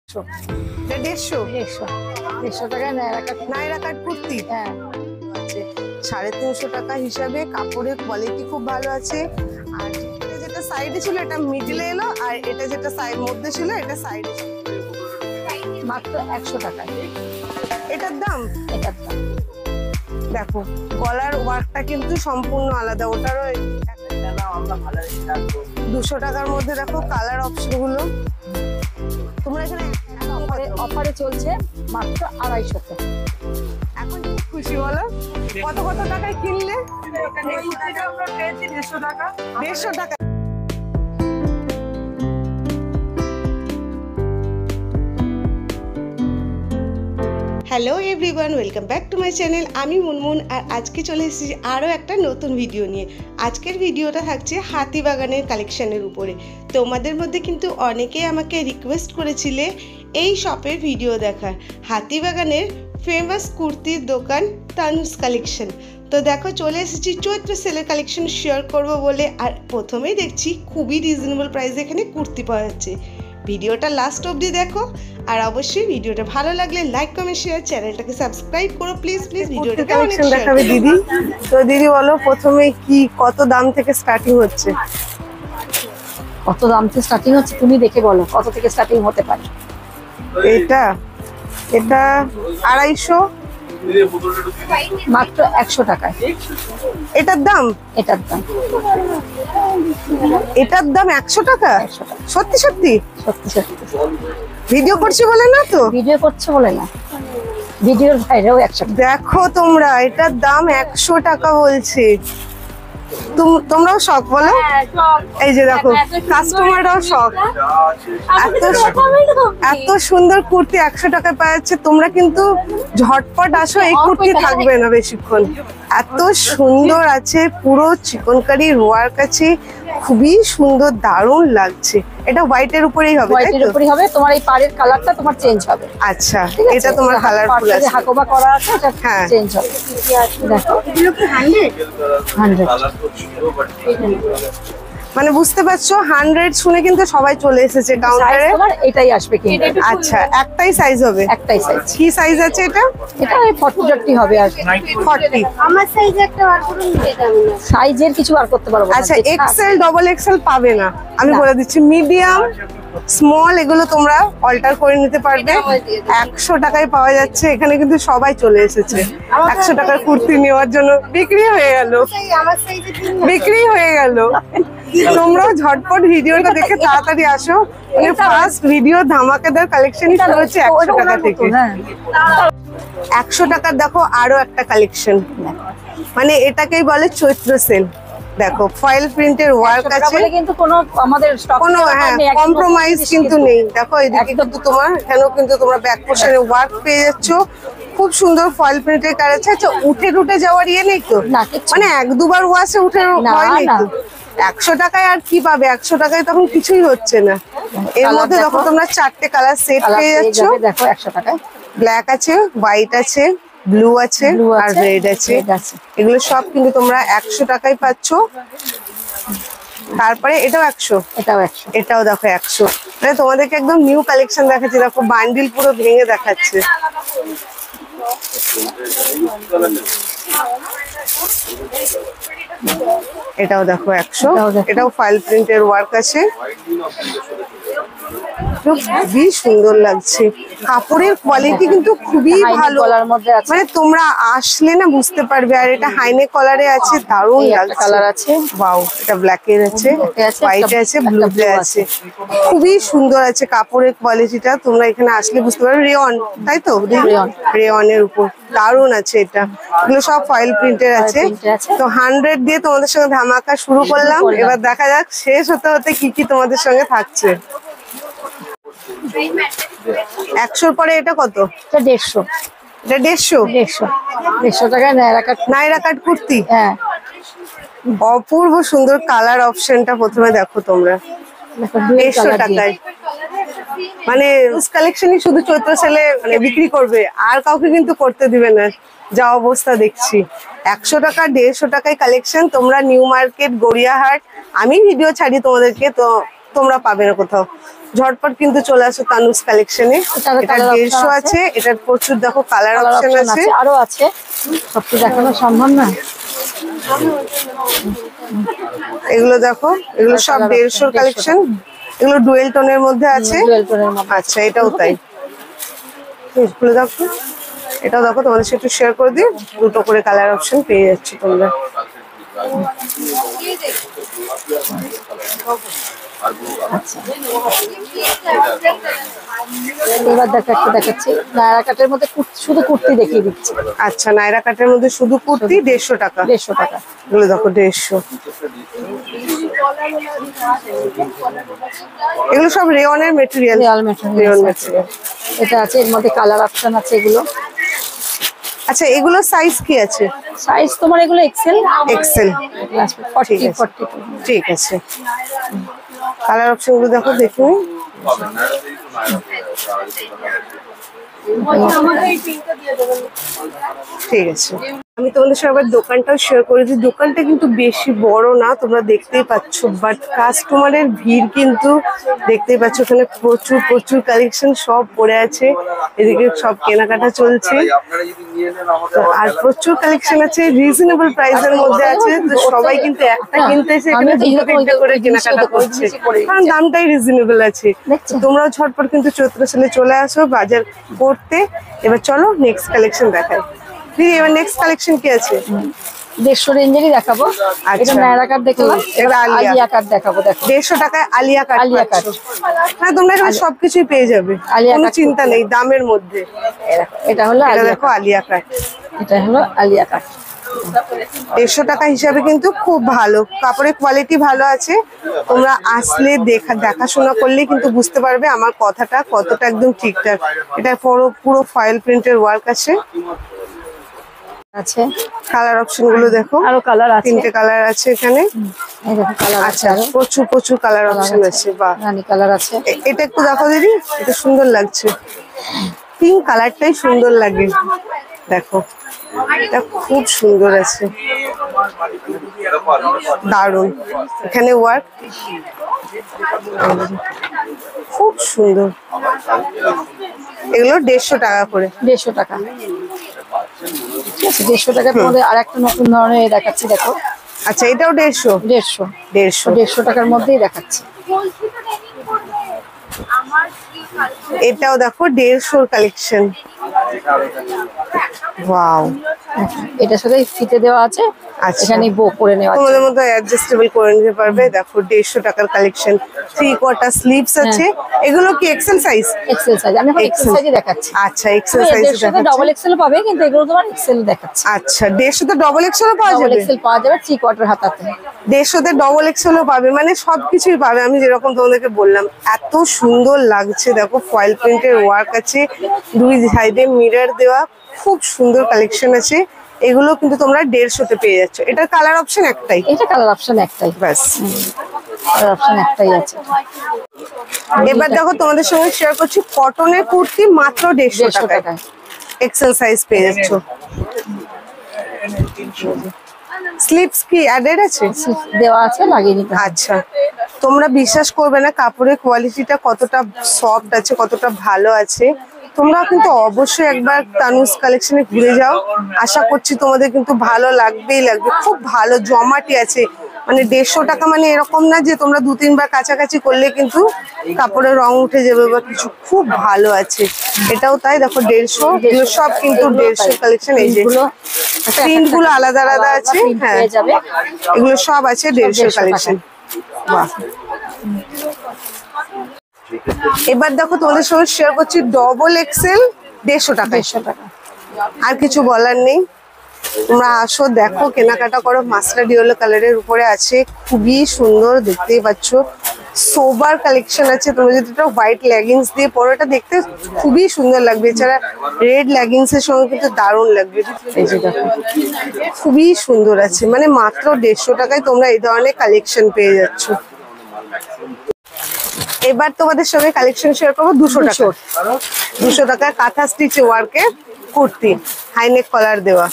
150 টাকায় নাইরা কাট কুর্তি। হ্যাঁ, 350 টাকা হিসাবে কাপড়ের কোয়ালিটি খুব ভালো আছে। আর যেটা সাইডে ছিল এটা মিডলে এলো, আর এটা যেটা মধ্যে ছিল এটা সাইডে মাত্র 100 টাকায়। এটার দাম দেখো, গলার ওয়ার্কটা কিন্তু সম্পূর্ণ আলাদা, ওটারও 200 টাকার মধ্যে। দেখো কালার অপশন গুলো তোমরা এখানে অফারে চলছে মাত্র 250 টাকা। এখন খুব খুশি বলো, কত টাকায় কিনলে? 150 টাকা। Hello everyone, welcome back to my channel. আমি মুনমুন, আর আজকে চলে এসেছি আরও একটা নতুন ভিডিও নিয়ে। আজকের ভিডিওটা থাকছে হাতিবাগানের কালেকশনের উপরে। তোমাদের মধ্যে কিন্তু অনেকেই আমাকে রিকোয়েস্ট করেছিলে এই শপের ভিডিও দেখার, হাতিবাগানের ফেমাস কুর্তির দোকান তানুজ কালেকশন। তো দেখো চলে এসেছি চৈত্র সেলের কালেকশন শেয়ার করব বলে। আর প্রথমেই দেখছি খুবই রিজনেবল প্রাইসে এখানে কুর্তি পাওয়া যাচ্ছে। ভিডিওটা লাস্ট অবধি দেখো, আর অবশ্যই ভিডিওটা ভালো লাগলে লাইক কমেন্ট শেয়ার, চ্যানেলটাকে সাবস্ক্রাইব করো প্লিজ ভিডিওটাকে অনেক শেয়ার দেখাবে দিদি। তো দিদি বলো প্রথমে কত দাম থেকে স্টার্টিং হচ্ছে? কত দাম থেকে স্টার্টিং হচ্ছে তুমি দেখে বলো, কত থেকে স্টার্টিং হতে পারে? এটা 250, মাত্র 100 টাকায়। এটার দাম 100 টাকা। সত্যি ভিডিও করছি বলে না তো? ভিডিও করছে বলে না, ভিডিওর বাইরেও 100 টাকা। দেখো তোমরা, এটার দাম 100 টাকা বলছে। তোমরাও শখ বলো? এই যে দেখো কাস্টমাররাও শখ, এত সুন্দর কুর্তি 100 টাকায় পাওয়া যাচ্ছে। তোমরা কিন্তু ঝটপট আসো, এই কুর্তি থাকবে না বেশিক্ষণ। এত সুন্দর আছে, পুরো চিকনকারির ওয়ার্ক আছে, খুবই সুন্দর, দারুণ লাগছে। এটা হোয়াইটের উপরেই হবে, হোয়াইটের উপরেই হবে। তোমার এই পাড়ের কালারটা তোমার চেঞ্জ হবে। আচ্ছা, এটা তোমার কালারফুল আছে, হাকোবা করা আছে, এটা হ্যাঁ চেঞ্জ হবে। দেখো এগুলো কি 100 মানে বুঝতে পারছো, 100 শুনে কিন্তু সবাই চলে এসেছে কাউন্টারে। এটাই আসবে কিন্তু। আচ্ছা, একটাই সাইজ হবে? একটাই সাইজ। কি সাইজ আছে এটা? এটা 40 হবে। আর 40 আমার সাইজে একটা বার করুন, এটা সাইজের কিছু বার করতে পারবো না। আচ্ছা, এক্সেল ডবল এক্সেল পাবে না, আমি বলে দিচ্ছি। মিডিয়াম স্মল এগুলো তোমরা অল্টার করে নিতে পারবে। 100 টাকায় পাওয়া যাচ্ছে। এখানে কিন্তু সবাই চলে এসেছে 100 টাকার কুর্তি নেওয়ার জন্য। বিক্রি হয়ে গেল। তোমরাও ঝটপট ভিডিওটা দেখে তাড়াতাড়ি আসো। মানে ফার্স্ট ভিডিও ধামাকাদার কালেকশনই শুরু হচ্ছে 100 টাকা থেকে। 100 টাকার দেখো আরো একটা কালেকশন, মানে এটাকেই বলে চৈত্র সেল। দেখো ফয়েল প্রিন্টের ওয়ার্ক আছে, কিন্তু কোনো আমাদের স্টক কোনো কম্প্রোমাইজ কিন্তু নেই। দেখো এদিকে কিন্তু তোমার, এখানেও কিন্তু তোমরা ব্যাক পোর্শনে ওয়ার্ক পেয়ে যাচ্ছ, খুব সুন্দর ফয়েল প্রিন্টের কাজ আছে। আচ্ছা, উঠে যাওয়ার ইয়ে নেই তো? মানে 1-2 বার ওয়াশে উঠে হয় নাকি? 100 টাকায় আর কি পাবে? 100 টাকায় তখন কিছুই হচ্ছে না। এর মধ্যে দেখো তোমরা 4টে কালার সেট পেয়ে যাচ্ছ। দেখো 100 টাকায় ব্ল্যাক আছে, হোয়াইট আছে, ব্লু আছে, আর রেড আছে। এগুলো সব কিন্তু তোমরা 100 টাকায় পাচ্ছ। তারপরে এটাও 100, এটাও দেখো 100। মানে তোমাদেরকে একদম নিউ কালেকশন দেখাচ্ছি। দেখো বান্ডিল পুরো ভেঙে দেখাচ্ছে। এটাও দেখো 100, এটাও ফয়েল প্রিন্টের ওয়ার্ক আছে, খুবই সুন্দর লাগছে। কাপড়ের কোয়ালিটি কিন্তু খুবই ভালো, মানে তোমরা আসলে না বুঝতে পারবে। আর এটা হাইনেক কলারে আছে, দারুণ লাগছে। কালার আছে, ওয়াও, এটা ব্ল্যাক এর আছে, হোয়াইট আছে, ব্লু আছে, খুবই সুন্দর আছে কাপড়ের কোয়ালিটিটা। তোমরা এখানে আসলে বুঝতে পারবে। রেয়ন, তাই তো? রেয়নের উপর দারুণ আছে এটা। এগুলো সব ফয়েল প্রিন্টের আছে। তো 100 দিয়ে তোমাদের সঙ্গে ধামাকা শুরু করলাম। এবার দেখা যাক শেষ হতে হতে কি তোমাদের সঙ্গে থাকছে। 100 পরে এটা কত? এটা 150। এটা 150 টাকায় নাইরা কাট কুর্তি। হ্যাঁ, অপূর্ব সুন্দর কালার অপশনটা প্রথমে দেখো তোমরা। 150 টাকায় মানে কালেকশনই শুধু চৈত্র সেলে মানে বিক্রি করবে, আর কাউকে কিন্তু করতে দিবে না, যা অবস্থা দেখছি। 100 টাকা 150 টাকায় কালেকশন। তোমরা নিউ মার্কেট, গড়িয়াহাট, আমি ভিডিও ছাড়ি তোমাদেরকে, তো তোমরা পাবে না কোথাও। ঝটপট কিন্তু চলে আসো তানুজ কালেকশনে। এটা 150 আছে, এটার প্রচুর দেখো কালার অপশন আছে, আরো আছে, সবটা দেখানো সম্ভব না। এগুলো দেখো, এগুলো সব 150 কালেকশন, এগুলো ডুয়েল টোনের মধ্যে আছে। আচ্ছা এটাও তাই, এগুলো দেখো, এটাও দেখো, তোমাদের সাথে একটু শেয়ার করে দিই, দুটো করে কালার অপশন পেয়ে যাচ্ছে তোমরা। এবার দেখো একটা দেখাচ্ছি নায়রা কাটের মধ্যে শুধু কুর্তি দেখিয়ে দিচ্ছি। আচ্ছা নায়রা কাটের মধ্যে শুধু কুর্তি 150 টাকা। 150 টাকা, এগুলো দেখো 150। এগুলো সব রেয়নের মেটেরিয়াল, রিয়াল ম্যাটেরিয়াল। এটা আছে, এর মধ্যে কালার অপশন আছে এগুলো। আচ্ছা এগুলো সাইজ কি আছে? সাইজ তোমার এগুলো এক্সেল, এক্সেল 40 ঠিক আছে। কালার অপশন গুলো দেখো, দেখুন ঠিক আছে। আমি তোমাদের সবার দোকানটাও শেয়ার করেছি। দোকানটা কিন্তু বেশি বড় না, তোমরা দেখতেই পাচ্ছ, বাট কাস্টমারের ভিড় কিন্তু দেখতেই পাচ্ছ। এখানে প্রচুর প্রচুর কালেকশন সব পড়ে আছে, এদিকে সব কেনাকাটা চলছে, আর প্রচুর কালেকশন আছে, রিজনেবল প্রাইসের মধ্যে আছে। তো সবাই কিন্তু একটা কিনতে এসে এখানে দুটো তিনটে করে কেনাকাটা করছে, কারণ দামটাই রিজনেবল আছে। তোমরাও ঝটপট কিন্তু চৈত্র সেলে চলে আসো বাজার করতে। এবার চলো নেক্সট কালেকশন দেখাই। দিদি এবার নেক্সট কালেকশন কি আছে? 150 রেঞ্জেরই দেখাবো। এটা নায়রা কাট দেখলাম, এটা আলিয়া কাট দেখাবো। দেখো 150 টাকায় আলিয়া কাট। আলিয়া কাট, হ্যাঁ তোমরা এখানে সবকিছুই পেয়ে যাবে, কোনো চিন্তা নেই দামের মধ্যে। এটা হলো দেখো আলিয়া কাট, এটা হলো আলিয়া কাট। 150 টাকা হিসাবে কিন্তু খুব ভালো, কাপড়ের কোয়ালিটি ভালো আছে। তোমরা আসলে দেখাশোনা করলে কিন্তু বুঝতে পারবে আমার কথাটা কতটা একদম ঠিকঠাক। এটা পুরো ফয়েল প্রিন্টের ওয়ার্ক আছে। কালার অপশন গুলো দেখো, আরো কালার আছে, 3টে কালার আছে এখানে। এই দেখো কালার আছে, আচ্ছা প্রচুর প্রচুর কালার অপশন আছে। বাহ, রানী কালার আছে। এটা একটু দেখো দিদি, এটা সুন্দর লাগছে, পিঙ্ক কালারটাই সুন্দর লাগে। দেখো এটা খুব সুন্দর আছে, দারুন। এখানে ওয়ার্ক খুব সুন্দর। এগুলো 150 টাকা করে। 150 টাকা, ঠিক আছে। 150 টাকার মধ্যে আর একটা নতুন ধরনের দেখাচ্ছি, দেখো। আচ্ছা এটাও 150 টাকার মধ্যেই দেখাচ্ছি। এটাও দেখো 150 কালেকশন। ওয়াও, এটার সাথে ফিতে দেওয়া আছে, আচ্ছা এখানে বো করে নেওয়া আছে, তোমাদের মতো অ্যাডজাস্টেবল করে নিতে পারবে। দেখো 150 টাকার কালেকশন, 3/4 স্লিভস আছে। এগুলো কি এক্সেল সাইজ? এক্সেল সাইজ, আমি এখন এক্সেল সাইজে দেখাচ্ছি। আচ্ছা এক্সেল সাইজ দেখাচ্ছি, ডাবল এক্সেল পাবে, কিন্তু এগুলো তোমার এক্সেল দেখাচ্ছি। আচ্ছা 150 তে ডবল এক্সেলও পাওয়া যাবে? ডাবল এক্সেল পাওয়া যাবে 3/4 হাতাতে। 150 তে ডবল এক্সেলও পাবে, মানে সবকিছুই পাবে। আমি যেরকম তোমাদেরকে বললাম, এত সুন্দর লাগছে। দেখো ফয়েল প্রিন্টের ওয়ার্ক আছে, দুই সাইডে মিরর দেওয়া, খুব সুন্দর কালেকশন আছে। এগুলো কিন্তু তোমরা 150 তে পেয়ে যাচ্ছ। এটার কালার অপশন একটাই? এটা কালার অপশন একটাই, ব্যাস কালার অপশন একটাই আছে। এবার দেখো তোমাদের সঙ্গে শেয়ার করছি কটনের কুর্তি মাত্র 150 টাকায় এক্সেল সাইজ পেয়ে যাচ্ছ। স্লিপস কি অ্যাডেড আছে? দেওয়া আছে, লাগিয়ে নিতে। আচ্ছা তোমরা বিশ্বাস করবে না কাপড়ের কোয়ালিটিটা কতটা সফট আছে, কতটা ভালো আছে। তোমরা কিন্তু অবশ্যই একবার তানুজ কালেকশনে ঘুরে যাও, আশা করছি তোমাদের কিন্তু ভালো লাগবেই লাগবে। খুব ভালো জমাটি আছে, মানে 150 টাকা মানে এরকম না যে তোমরা 2-3 বার কাছাকাছি করলে কিন্তু কাপড়ের রং উঠে যাবে বা কিছু। খুব ভালো আছে, এটাও তাই। দেখো 150, এগুলো সব কিন্তু 150 কালেকশন। এই যে প্রিন্ট গুলো আলাদা আলাদা আছে, হ্যাঁ এগুলো সব আছে 150 কালেকশন। বাহ, এবার দেখো তোমাদের সঙ্গে শেয়ার করছি ডবল এক্সেল 150 টাকা। আর কিছু বলার নেই, তোমরা আসো দেখো কেনাকাটা করো। মাস্টার্ড ইয়েলো কালারের উপরে আছে, খুবই সুন্দর, দেখতেই পাচ্ছ। সোবার কালেকশন আছে। তোমরা যদি এটা হোয়াইট লেগিংস দিয়ে পরো, এটা দেখতে খুবই সুন্দর লাগবে। এছাড়া রেড লেগিংস এর সঙ্গে কিন্তু দারুণ লাগবে। এই যে দেখো খুবই সুন্দর আছে, মানে মাত্র 150 টাকায় তোমরা এই ধরনের কালেকশন পেয়ে যাচ্ছ। এবার তোমাদের সঙ্গে কালেকশন শেয়ার করবো 200 টাকা। 200 টাকায় কাঁথা স্টিচ ওয়ার্কে কুর্তি, হাইনেক কলার দেওয়া।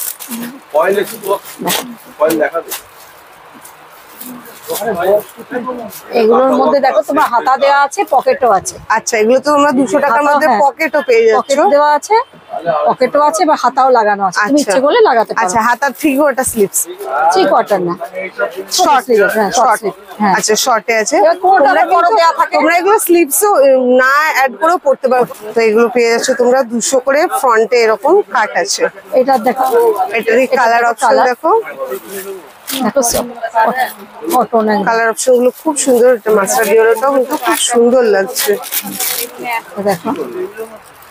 এগুলোর মধ্যে দেখো তোমার হাতা দেওয়া আছে, পকেটও আছে। আচ্ছা, এগুলো তো তোমরা 200 টাকার হাতা, মধ্যে হ্যাঁ। পকেটও পেয়ে পকেট যাচ্ছ। দেওয়া আছে, পকেটও আছে বা হাতাও লাগানো আছে, তুমি আচ্ছা। ইচ্ছে করলে লাগাতে পারো। আচ্ছা, হাতার ঠিক ওটা স্লিপস, 3/4 না, শর্ট, হ্যাঁ শর্ট। শর্ট। হ্যাঁ, আচ্ছা, শর্টে আছে। এবার কোনটা বড় দেয়া থাকে। তোমরা এগুলো স্লিপসও না অ্যাড করেও পড়তে পারো। তো এগুলো পেয়ে যাচ্ছ তোমরা 200 করে। ফ্রন্টে এরকম কাট আছে। এটা দেখো, এটারই কালার অপশন দেখো। দেখো কটন, কালার অপশন গুলো খুব সুন্দর। এটা মাস্টার্ড ইয়েলোটাও কিন্তু খুব সুন্দর লাগছে। দেখো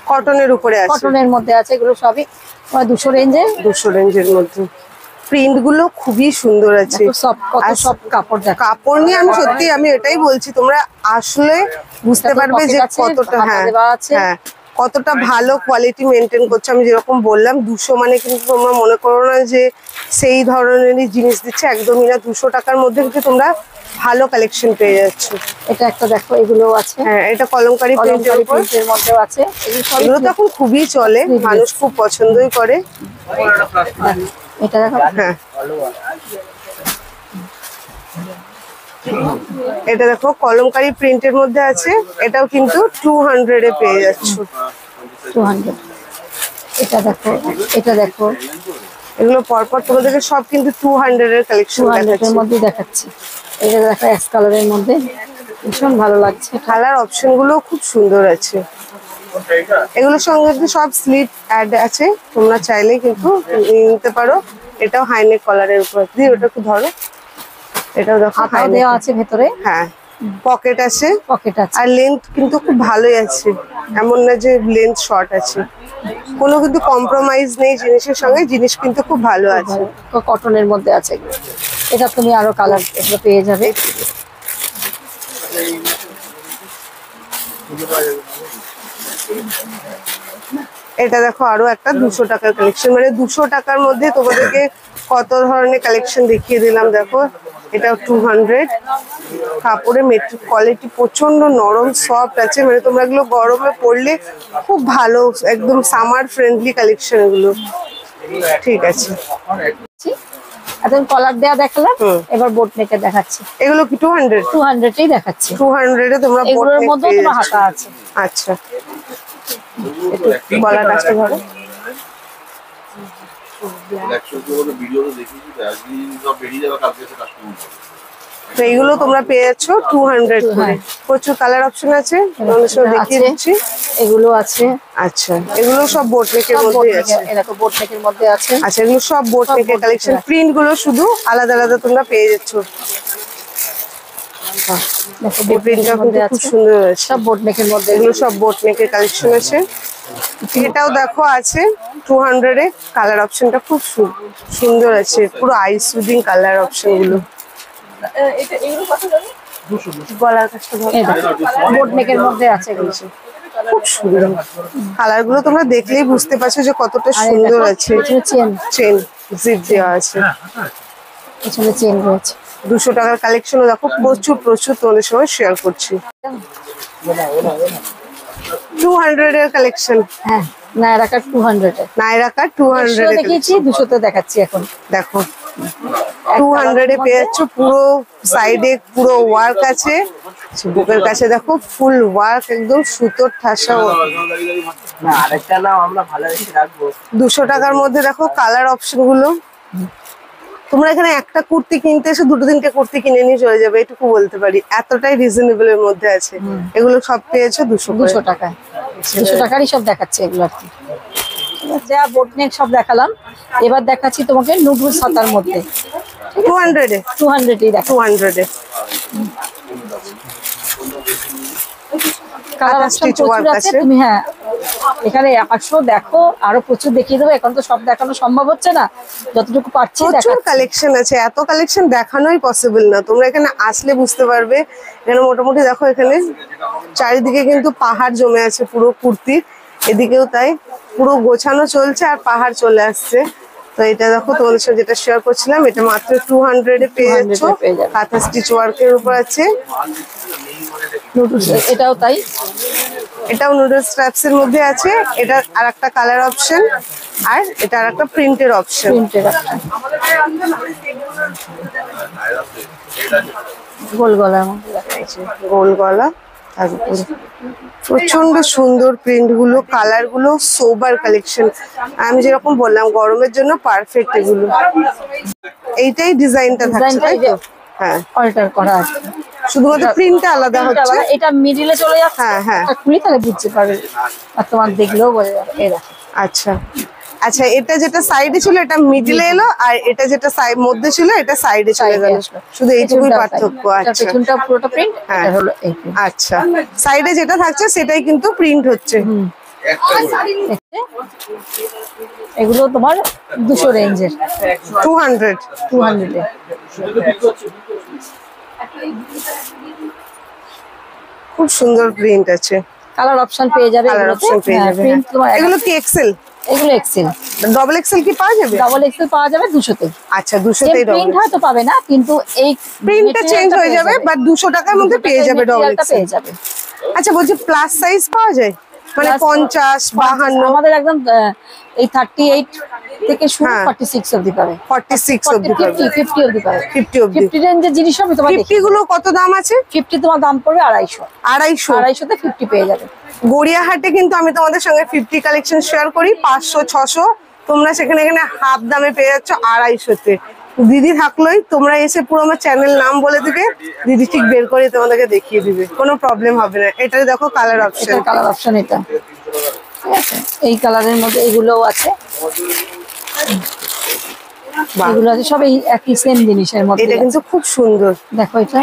কটনের উপরে আছে, কটনের মধ্যে আছে, এগুলো সবই 200 রেঞ্জে। 200 রেঞ্জের মধ্যে। প্রিন্ট গুলো খুবই সুন্দর আছে। সব কত সব কাপড় দেখো। কাপড় নিয়ে আমি সত্যি আমি এটাই বলছি, তোমরা আসলে বুঝতে এটাতে পারবে যে pocket আছে, কতটা, হাতা হ্যাঁ দেওয়া আছে। হ্যাঁ, কতটা ভালো কোয়ালিটি মেনটেন করছে। আমি যেরকম বললাম 200 মানে কিন্তু তোমরা মনে করো না যে সেই ধরনেরই জিনিস দিচ্ছে, একদমই না। 200 টাকার মধ্যে কিন্তু তোমরা ভালো কালেকশন পেয়ে যাচ্ছ। এটা একটা দেখো, এগুলো আছে। হ্যাঁ, এটা কলমকারি প্রিন্টের উপর। প্রিন্টের মধ্যেও আছে। এগুলো তো এখন খুবই চলে, মানুষ খুব পছন্দই করে। এটা দেখো, হ্যাঁ, এটা দেখো কলমকারি প্রিন্টের মধ্যে আছে। এটাও কিন্তু 200 এ পেয়ে যাচ্ছ। 200। এটা দেখো, এটা দেখো, এগুলো পরপর তোমাদেরকে সব কিন্তু 200 এর কালেকশন 200 দেখাচ্ছি। এর মধ্যে দেখাচ্ছি। এটা দেখো অ্যাশ কালারের মধ্যে, ভীষণ ভালো লাগছে। কালার অপশন গুলো খুব সুন্দর আছে। এগুলোর সঙ্গে কিন্তু সব স্লিপ অ্যাড আছে, তোমরা চাইলে কিন্তু নিতে পারো। এটাও হাইনেক কলারের উপর দিয়ে, ওটা একটু ধরো। এটাও দেখো হাতাও হাইনেক, দেওয়া আছে ভেতরে, হ্যাঁ পকেট আছে। পকেট আছে। আর লেন্থ কিন্তু খুব ভালোই আছে, এমন না যে লেন্থ শর্ট আছে। কোনো কিন্তু কম্প্রোমাইজ নেই জিনিসের সঙ্গে, জিনিস কিন্তু খুব ভালো আছে। কটনের মধ্যে আছে এগুলো। এটা তুমি আরো কালার এগুলো পেয়ে যাবে। এটা দেখো আরো একটা 200 টাকার কালেকশন, মানে 200 টাকার মধ্যে তোমাদেরকে কত ধরনের কালেকশন দেখিয়ে দিলাম। দেখো এটাও 200। কাপড়ের মেটেরিয়াল কোয়ালিটি প্রচন্ড নরম সফট আছে, মানে তোমরা এগুলো গরমে পরলে খুব ভালো, একদম সামার ফ্রেন্ডলি কালেকশন এগুলো। ঠিক আছে, এখন কলার দেয়া দেখালাম, এবার বোট নেকে দেখাচ্ছি। এগুলো কি 200? 200 দেখাচ্ছি। 200 এ তোমরা এগুলোর মধ্যে তোমার হাতা আছে। আচ্ছা, গলার কাজটা ধরো। তো এইগুলো তোমরা পেয়ে যাচ্ছ 200 করে। প্রচুর কালার অপশন আছে, তোমাদের সব দেখিয়ে দিচ্ছি। এগুলো আছে। আচ্ছা, এগুলো সব বোট নেকের মধ্যে আছে। এরকম বোট নেকের মধ্যে আছে। আচ্ছা, এগুলো সব বোট নেকের কালেকশন। প্রিন্ট গুলো শুধু আলাদা আলাদা তোমরা পেয়ে যাচ্ছ। দেখো এই প্রিন্টটা কিন্তু খুব সুন্দর আছে। সব বোট নেকের মধ্যে। এগুলো সব বোট নেকের কালেকশন আছে। এটাও দেখো আছে 200 এ। কালার অপশনটা খুব সুন্দর আছে, পুরো আই সুদিং কালার অপশন গুলো। গলার কাজটা ধরো। বোট নেকের মধ্যে আছে এগুলো। খুব সুন্দর কালার গুলো, তোমরা দেখলেই বুঝতে পারছো যে কতটা সুন্দর আছে। চেন, চেন জিপ দেওয়া আছে, পিছনে চেন রয়েছে। 200 টাকার কালেকশনও দেখো প্রচুর প্রচুর তোমাদের সঙ্গে শেয়ার করছি। 200 এর কালেকশন। হ্যাঁ, নায়রা কাট 200 এ। নায়রা কাট 200 এর দেখিয়েছি, 200 তে দেখাচ্ছি এখন। দেখো 200 এ পেয়ে যাচ্ছ। পুরো সাইডে পুরো ওয়ার্ক আছে, বুকের কাছে দেখো ফুল ওয়ার্ক, একদম সুতোর ঠাসা। 200 টাকার মধ্যে দেখো কালার অপশন গুলো। তোমরা এখানে একটা কুর্তি কিনতে এসে 2-3টে কুর্তি কিনে নিয়ে চলে যাবে, এটুকু বলতে পারি। এতটাই রিজনেবল এর মধ্যে আছে। এগুলো সব পেয়েছো 200 টাকায়। 200 টাকারই সব দেখাচ্ছে এগুলো আর কি। যা বোট নেক সব দেখালাম, এবার দেখাচ্ছি তোমাকে নুডলস হাতার মধ্যে। 200 এ। 200 দেখো। 200 এ কালার অপশন প্রচুর আছে। তুমি হ্যাঁ এখানে আসো, দেখো, আরো প্রচুর দেখিয়ে দেবো। এখন তো সব দেখানো সম্ভব হচ্ছে না, যতটুকু পারছি প্রচুর কালেকশন আছে। এত কালেকশন দেখানোই পসিবল না, তোমরা এখানে আসলে বুঝতে পারবে। এখানে মোটামুটি দেখো, এখানে চারিদিকে কিন্তু পাহাড় জমে আছে পুরো কুর্তির। এদিকেও তাই, পুরো গোছানো চলছে আর পাহাড় চলে আসছে। তো এটা দেখো তোমাদের সাথে যেটা শেয়ার করছিলাম, এটা মাত্র 200 এ পেয়ে যাচ্ছ। কাঁথা স্টিচ ওয়ার্কের উপর আছে। এটাও তাই, এটাও নুডলস স্ট্র্যাপস এর মধ্যে আছে। এটা আরেকটা কালার অপশন, আর এটা আরেকটা প্রিন্টের অপশন। গোল গলার মধ্যে দেখাচ্ছে। গোল গলা, তারপরে প্রচন্ড সুন্দর প্রিন্ট গুলো, কালার গুলো সোবার কালেকশন। আমি যেরকম বললাম গরমের জন্য পারফেক্ট এগুলো। এইটাই ডিজাইনটা থাকছে তাই তো? হ্যাঁ, অল্টার করা আছে, শুধুমাত্র প্রিন্টটা আলাদা হচ্ছে। এটা মিডিলে চলে যাচ্ছে। হ্যাঁ হ্যাঁ, খুলি তাহলে বুঝতে পারবে, আর তোমার দেখলেও বোঝা যাবে। এই দেখো। আচ্ছা আচ্ছা, এটা যেটা সাইডে ছিল এটা মিডলে এলো, আর এটা যেটা মধ্যে ছিল এটা সাইডে চলে গেল, শুধু এইটুকুই পার্থক্য। আচ্ছা, পেছনটা পুরোটা প্রিন্ট, হ্যাঁ এটা হলো এই print। আচ্ছা, সাইডে যেটা থাকছে সেটাই কিন্তু প্রিন্ট হচ্ছে। দেখতে? এগুলো তোমার 200 রেঞ্জের, 200 200 এ। খুব সুন্দর প্রিন্ট আছে, কালার অপশন পেয়ে যাবে। কালার অপশন পেয়ে যাবে। প্রিন্ট তোমার এগুলো কি এক্সেল? এগুলো এক্সেল, ডবল এক্সেল কি পাওয়া যাবে? ডাবল এক্সেল পাওয়া যাবে 200 তে। আচ্ছা, 200 তেই প্রিন্ট ডবল। হয়তো পাবে না, কিন্তু এই প্রিন্টটা চেঞ্জ হয়ে যাবে, বাট 200 টাকার মধ্যে পেয়ে যাবে ডবল material টা এক্সেল। পেয়ে যাবে। আচ্ছা, বলছি প্লাস সাইজ পাওয়া যায়? মানে Plus 50, 52? আমাদের একদম এই 38 থেকে শুরু হ্যাঁ। 46 অবধি পাবে। 46 অবধি পাবে, 50 অবধি পাবে। 50 অবধি। 50 রেঞ্জের জিনিস আমি তোমার 50 গুলো কত দাম আছে? 50 তোমার দাম পড়বে 250। 250। 250 তে 50 পেয়ে যাবে। গড়িয়াহাটে কিন্তু আমি তোমাদের সঙ্গে 50 কালেকশন শেয়ার করি 500, 600, তোমরা সেখানে এখানে হাফ দামে পেয়ে যাচ্ছ 250 তে। দিদি থাকলোই তোমরা এসে পুরো আমার চ্যানেল নাম বলে দিবে, দিদি ঠিক বের করে তোমাদেরকে দেখিয়ে দিবে, কোনো প্রবলেম হবে না। এটা দেখো কালার অপশন, এটা কালার অপশন, এটা ঠিক আছে। এই কালারের মধ্যে এগুলোও আছে, এগুলো আছে সব এই একই সেম জিনিসের মধ্যে। এটা কিন্তু খুব সুন্দর, দেখো এটা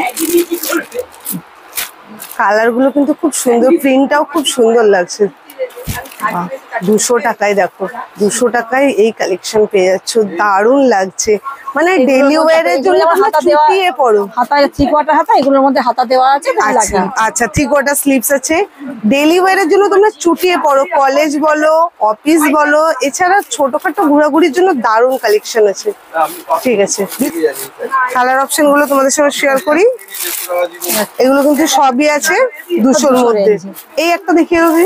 কালার গুলো কিন্তু খুব সুন্দর, প্রিন্টটাও খুব সুন্দর লাগছে। 200 টাকায় দেখো, 200 টাকায় এই কালেকশন পেয়ে যাচ্ছ, দারুণ লাগছে। মানে ডেইলি ওয়্যারের জন্য হাতা দেওয়া, চুটিয়ে পড়ো। হাতায় 3/4 হাতা, এগুলোর মধ্যে হাতা দেওয়া আছে। আচ্ছা আচ্ছা, 3/4 স্লিভস আছে। ডেইলি ওয়্যারের জন্য তোমরা চুটিয়ে পড়ো, কলেজ বলো, অফিস বলো, এছাড়া ছোটখাটো ঘোরাঘুরির জন্য দারুণ কালেকশন আছে। ঠিক আছে, কালার অপশন গুলো তোমাদের সঙ্গে শেয়ার করি। এগুলো কিন্তু সবই আছে 200-র মধ্যে। এই একটা দেখিয়ে দেবে,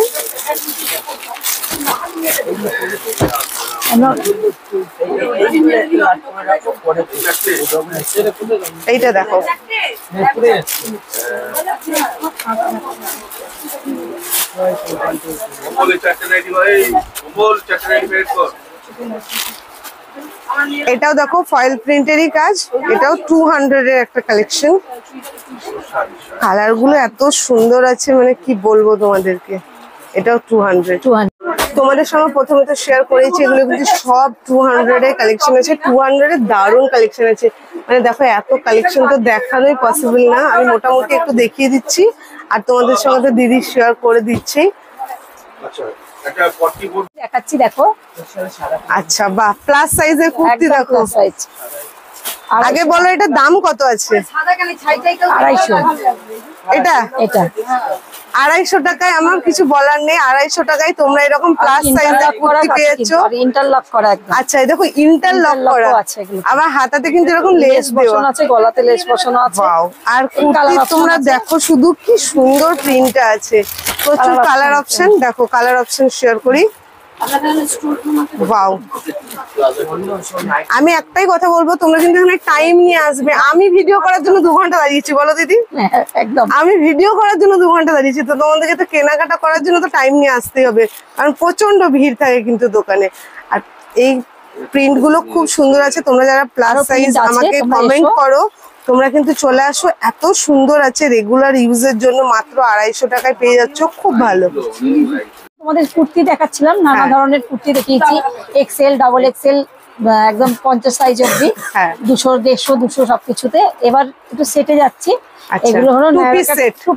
এইটা দেখো। এটাও দেখো ফয়েল প্রিন্টেরই কাজ, এটাও 200 এর একটা কালেকশন। কালার গুলো এত সুন্দর আছে, মানে কি বলবো তোমাদেরকে। এটাও 200। তোমাদের সঙ্গে প্রথমে তো শেয়ার করেছি, এগুলো কিন্তু সব 200 এর কালেকশন আছে। 200 এর দারুণ কালেকশন আছে, মানে দেখো এত কালেকশন তো দেখানোই পসিবল না। আমি মোটামুটি একটু দেখিয়ে দিচ্ছি, আর তোমাদের সঙ্গে তো দিদি শেয়ার করে দিচ্ছি। দেখাচ্ছি, দেখো। আচ্ছা, বাহ, প্লাস সাইজের কুর্তি দেখো। সাইজ আগে বলো এটা দাম কত আছে? 250। এটা এটা 250 টাকায়, আমার কিছু বলার নেই। 250 টাকায় তোমরা এরকম প্লাস সাইজের কুর্তি পেয়ে যাচ্ছ। ইন্টারলক করা একদম। আচ্ছা, এই দেখো ইন্টারলক করা আছে এগুলো। আবার হাতাতে কিন্তু এরকম লেস দেওয়া বসানো আছে, গলাতে লেস বসানো আছে। ওয়াও, আর কুর্তি তোমরা দেখো শুধু কি সুন্দর প্রিন্টটা আছে, প্রচুর কালার অপশন। দেখো কালার অপশন শেয়ার করি। ওয়াও, আমি একটাই কথা বলবো, তোমরা কিন্তু এখানে টাইম নিয়ে আসবে। আমি ভিডিও করার জন্য 2 ঘন্টা দাঁড়িয়েছি, বলো দিদি? একদম, আমি ভিডিও করার জন্য 2 ঘন্টা দাঁড়িয়েছি, তো তোমাদেরকে তো কেনাকাটা করার জন্য তো টাইম নিয়ে আসতেই হবে, কারণ প্রচন্ড ভিড় থাকে কিন্তু দোকানে। আর এই প্রিন্ট গুলো খুব সুন্দর আছে। তোমরা যারা প্লাস সাইজ আমাকে কমেন্ট করো, তোমরা কিন্তু চলে আসো, এত সুন্দর আছে। রেগুলার ইউজের জন্য মাত্র 250 টাকায় পেয়ে যাচ্ছ, খুব ভালো। তোমাদের কুর্তি দেখাচ্ছিলাম, নানা ধরনের কুর্তি দেখিয়েছি, এক্সেল, ডাবল এক্সেল, একদম 50 সাইজ অবধি, 200, 150, 200 সবকিছুতে। এবার একটু সেটে যাচ্ছি। এগুলো হলো 2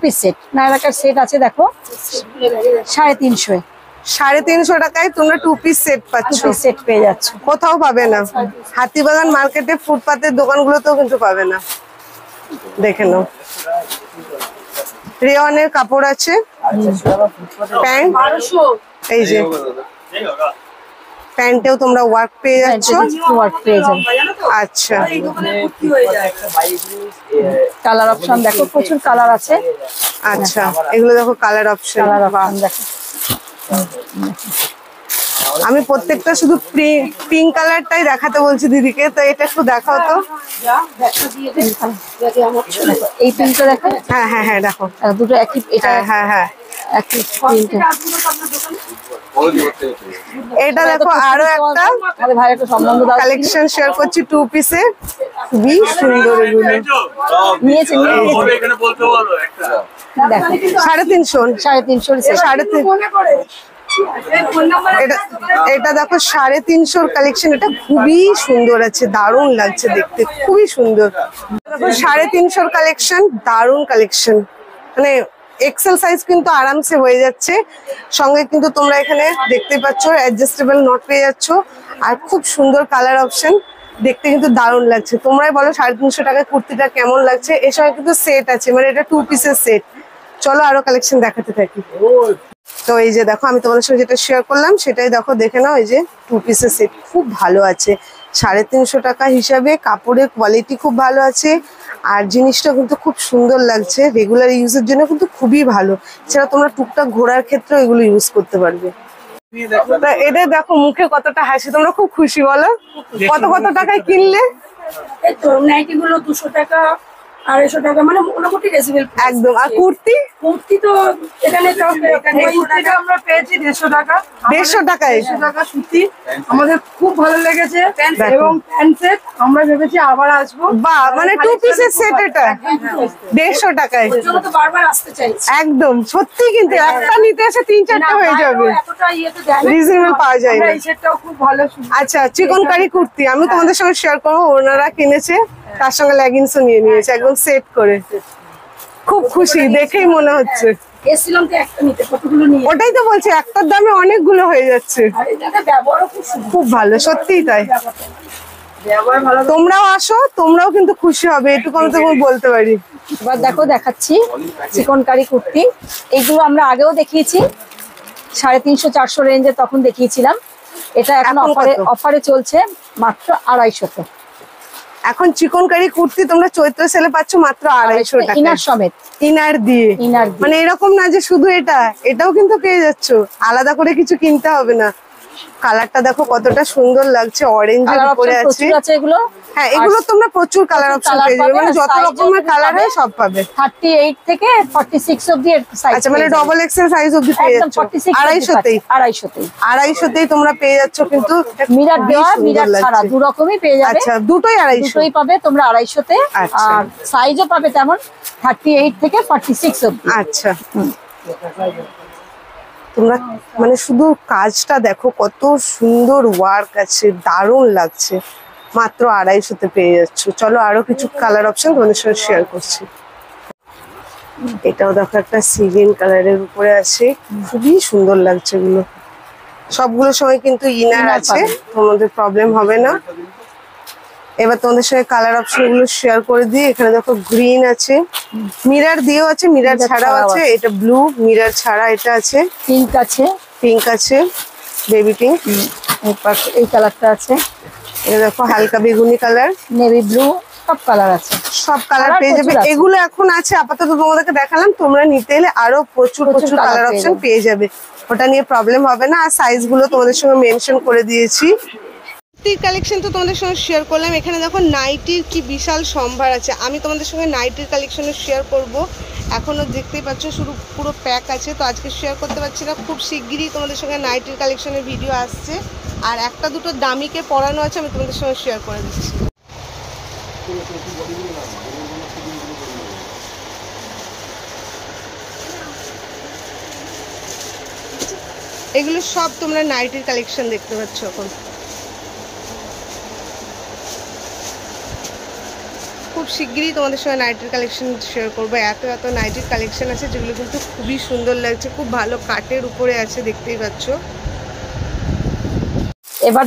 পিস সেট, নায়রাকার সেট আছে, দেখো 350। 350 টাকায় তোমরা 2 পিস সেট পাচ্ছ। 2 পিস সেট পেয়ে যাচ্ছ, কোথাও পাবে না। হাতিবাগান মার্কেটে, ফুটপাতের দোকানগুলোতেও কিন্তু পাবে না। দেখে নাও, রেয়নের কাপড় আছে, প্যান্ট, এই যে প্যান্টেও তোমরা ওয়ার্ক পেয়ে যাচ্ছ। ওয়ার্ক পেয়ে যাবে। আচ্ছা, কালার অপশন দেখো, প্রচুর কালার আছে। আচ্ছা, এগুলো দেখো কালার অপশন। কালার অপশন দেখো, আমি প্রত্যেকটা শুধু পিঙ্ক কালারটাই দেখাতে বলছি দিদিকে, তো এটা একটু দেখাও তো। এই পিঙ্কটা দেখো। হ্যাঁ হ্যাঁ হ্যাঁ দেখো, দুটো একই। এটা হ্যাঁ হ্যাঁ একই প্রিন্ট। এটা দেখো আরো একটা আমাদের ভাই একটা সম্বন্ধ কালেকশন শেয়ার করছি 2 পিসে, খুবই সুন্দর এগুলো। নিয়েছে দেখো 350 এটা দেখো 350 কালেকশন। এটা খুবই সুন্দর আছে, দারুণ লাগছে দেখতে, খুবই সুন্দর। দেখো 350 কালেকশন, দারুণ কালেকশন। মানে এক্সেল সাইজ কিন্তু আরামসে হয়ে যাচ্ছে। সঙ্গে কিন্তু তোমরা এখানে দেখতে পাচ্ছ অ্যাডজাস্টেবল নট পেয়ে যাচ্ছ, আর খুব সুন্দর কালার অপশন, দেখতে কিন্তু দারুণ লাগছে। তোমরাই বলো 350 টাকায় কুর্তিটা কেমন লাগছে। এর সঙ্গে কিন্তু সেট আছে, মানে এটা 2 পিসের সেট। চলো আরো কালেকশন দেখাতে থাকি। তো এই যে দেখো আমি তোমাদের সঙ্গে যেটা শেয়ার করলাম সেটাই দেখো, দেখে নাও। এই যে 2 পিসের সেট খুব ভালো আছে, 350 টাকা হিসাবে কাপড়ের কোয়ালিটি খুব ভালো আছে, আর জিনিসটা কিন্তু খুব সুন্দর লাগছে। রেগুলার ইউজের জন্য কিন্তু খুবই ভালো। এছাড়া তোমরা টুকটাক ঘোরার ক্ষেত্রে এগুলো ইউজ করতে পারবে। এদের দেখো মুখে কতটা হাসি, তোমরা খুব খুশি বলো। কত টাকায় কিনলে? এই তো নাইটি গুলো 200 টাকা 250 টাকা, মানে মোটামুটি রিজনেবল একদম। আর কুর্তি তো এখানে কুর্তিটা আমরা পেয়েছি 150 টাকা। 150 টাকায় 150 টাকা সুতি, আমাদের খুব ভালো লেগেছে। এবং প্যান্ট সেট আমরা ভেবেছি আবার আসবো। বাহ, মানে 2 পিসের সেট এটা 150 টাকায়। তো বারবার আসতে চাইছি একদম সত্যি, কিন্তু একটা নিতে এসে 3-4টা হয়ে যাবে। এতটা ইয়েতে দেয় না, রিজনেবল পাওয়া যায় না। এই সেটটাও খুব ভালো। আচ্ছা, চিকনকারি কুর্তি আমি তোমাদের সঙ্গে শেয়ার করবো। ওনারা কিনেছে, তার সঙ্গে লেগিংসও নিয়ে নিয়েছে একদম সেট করে। খুব খুশি দেখেই মনে হচ্ছে। এসছিলাম তো একটা নিতে, কতগুলো নিয়ে। ওটাই তো বলছি, একটার দামে অনেকগুলো হয়ে যাচ্ছে। আর এটাতে ব্যবহারও খুব সুন্দর, খুব ভালো, সত্যিই তাই। ব্যবহার ভালো। তোমরাও আসো, তোমরাও কিন্তু খুশি হবে, এটুকু আমি তোমাকে বলতে পারি। এবার দেখো দেখাচ্ছি চিকনকারি কুর্তি। এগুলো আমরা আগেও দেখিয়েছি 350-400 রেঞ্জে, তখন দেখিয়েছিলাম। এটা এখন অফারে চলছে মাত্র 250-তে। এখন চিকনকারি কুর্তি তোমরা চৈত্র সেলে পাচ্ছ মাত্র 250 টাকা, ইনার সমেত। ইনার দিয়ে, মানে এরকম না যে শুধু এটাও কিন্তু পেয়ে যাচ্ছ, আলাদা করে কিছু কিনতে হবে না। কালারটা দেখো কতটা সুন্দর লাগছে, অরেঞ্জের উপরে আছে। এগুলো হ্যাঁ, এগুলো তোমরা প্রচুর কালার অপশন পেয়ে যাবে, মানে যত রকমের কালার হয় সব পাবে। 38 থেকে 46 অবধি সাইজ। আচ্ছা, মানে ডবল এক্সেল সাইজ অবধি পেয়ে যাচ্ছ 250তেই তোমরা পেয়ে যাচ্ছ। কিন্তু মিরার দেওয়া মিরার ছাড়া দু রকমই পেয়ে যাবে। আচ্ছা, দুটোই 250, দুটোই পাবে তোমরা 250তে। আর সাইজও পাবে তেমন 38 থেকে 46 অবধি। আচ্ছা, তোমরা মানে শুধু কাজটা দেখো, কত সুন্দর ওয়ার্ক আছে, দারুণ লাগছে। মাত্র 250তে পেয়ে যাচ্ছ। চলো আরো কিছু কালার অপশন তোমাদের সঙ্গে শেয়ার করছি। এটাও দেখো একটা সিগিন কালারের উপরে আছে, খুবই সুন্দর লাগছে এগুলো। সবগুলোর সময় কিন্তু ইনার আছে, তোমাদের প্রবলেম হবে না। এবার তোমাদের সঙ্গে কালার অপশন গুলো শেয়ার করে দিই। এখানে দেখো গ্রিন আছে, মিরার দিয়েও আছে, মিরার ছাড়াও আছে। এটা ব্লু, মিরার ছাড়া এটা আছে। পিঙ্ক আছে, পিঙ্ক আছে, বেবি পিঙ্ক। এই কালারটা আছে। এটা দেখো হালকা বেগুনি কালার, নেভি ব্লু, সব কালার আছে, সব কালার পেয়ে যাবে। এগুলো এখন আছে আপাতত, তোমাদেরকে দেখালাম। তোমরা নিতে এলে আরো প্রচুর কালার অপশন পেয়ে যাবে, ওটা নিয়ে প্রবলেম হবে না। আর সাইজ গুলো তোমাদের সঙ্গে মেনশন করে দিয়েছি। কুর্তির কালেকশন তো তোমাদের সঙ্গে শেয়ার করলাম। এখানে দেখো নাইটির কি বিশাল সম্ভার আছে। আমি তোমাদের সঙ্গে নাইটির কালেকশনও শেয়ার করব। এখনও দেখতেই পাচ্ছ শুরু পুরো প্যাক আছে, তো আজকে শেয়ার করতে পারছি না। খুব শিগগিরই তোমাদের সঙ্গে নাইটির কালেকশনের ভিডিও আসছে, আর একটা দুটো দামিকে পরানো আছে, আমি তোমাদের সঙ্গে শেয়ার করে দিচ্ছি। এগুলো সব তোমরা নাইটির কালেকশন দেখতে পাচ্ছ। এখন খুব শিগগিরই তোমাদের সঙ্গে নাইটির কালেকশন শেয়ার করবো। এত নাইটির কালেকশন আছে যেগুলো কিন্তু খুবই সুন্দর লাগছে, খুব ভালো কাটের উপরে আছে, দেখতেই পাচ্ছ। এবার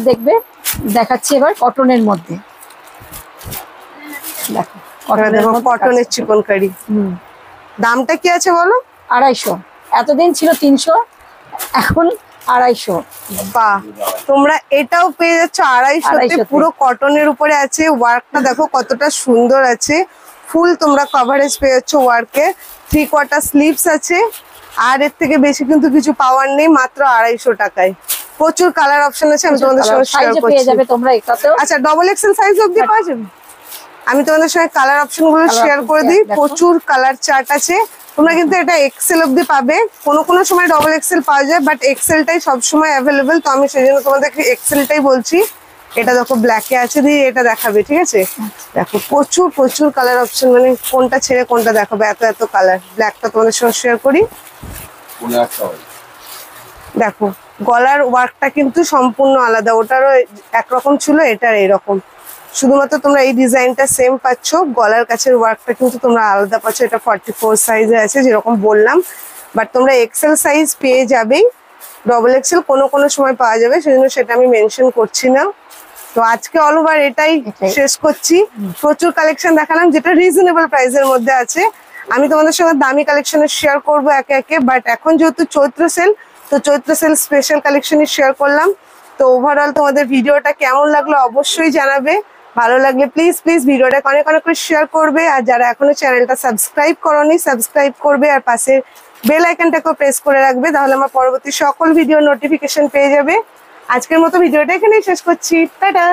দেখাচ্ছি এবার কটনের মধ্যে। দেখো কটনের চিকনকারি। দামটা কি আছে বলো? 250। এতদিন ছিল 300, এখন 250। বাহ, তোমরা এটাও পেয়ে যাচ্ছ 250তে। পুরো কটনের উপরে আছে, ওয়ার্কটা দেখো কতটা সুন্দর আছে। ফুল তোমরা কভারেজ পেয়ে যাচ্ছ ওয়ার্কে। 3/4 স্লিভস আছে, আর এর থেকে বেশি কিন্তু কিছু পাওয়ার নেই। মাত্র 250 টাকায় প্রচুর কালার অপশন আছে, আমি তোমাদের সঙ্গে শেয়ার করছি। পেয়ে যাবে তোমরা এটাতেও। আচ্ছা, ডবল এক্সেল সাইজ অবধি পাওয়া যাবে? আমি তোমাদের সঙ্গে কালার অপশন গুলো শেয়ার করে দিই। প্রচুর কালার চার্ট আছে, তোমরা কিন্তু এটা এক্সেল অবধি পাবে। কোনো সময় ডবল এক্সেল পাওয়া যায়, বাট এক্সেলটাই সবসময় অ্যাভেলেবেল, তো আমি সেই জন্য তোমাদেরকে এক্সেলটাই বলছি। এটা দেখো ব্ল্যাকে আছে, দিয়ে এটা দেখাবে, ঠিক আছে? দেখো প্রচুর কালার অপশন, মানে কোনটা ছেড়ে কোনটা দেখাবে, এত কালার। ব্ল্যাকটা তোমাদের সঙ্গে শেয়ার করি। দেখো গলার ওয়ার্কটা কিন্তু সম্পূর্ণ আলাদা, ওটারও একরকম ছিল, এটার এইরকম। শুধুমাত্র তোমরা এই ডিজাইনটা সেম পাচ্ছ, গলার কাছের ওয়ার্কটা কিন্তু তোমরা আলাদা পাচ্ছ। এটা 44 সাইজে আছে যেরকম বললাম, বাট তোমরা এক্সেল সাইজ পেয়ে যাবেই। ডবল এক্সেল কোনো সময় পাওয়া যাবে, সেজন্য সেটা আমি মেনশন করছি না। তো আজকে অল ওভার এটাই শেষ করছি। প্রচুর কালেকশন দেখালাম যেটা রিজনেবল প্রাইসের মধ্যে আছে। আমি তোমাদের সঙ্গে দামি কালেকশনে শেয়ার করবো একে, বাট এখন যেহেতু চৈত্র সেল, তো চৈত্র সেল স্পেশাল কালেকশনই শেয়ার করলাম। তো ওভারঅল তোমাদের ভিডিওটা কেমন লাগলো অবশ্যই জানাবে। ভালো লাগলে প্লিজ ভিডিওটাকে অনেক করে শেয়ার করবে। আর যারা এখনো চ্যানেলটা সাবস্ক্রাইব করোনি, সাবস্ক্রাইব করবে, আর পাশে বেল আইকনটাকেও প্রেস করে রাখবে, তাহলে আমার পরবর্তী সকল ভিডিও নোটিফিকেশন পেয়ে যাবে। আজকের মতো ভিডিওটা এখানেই শেষ করছি, টাটা।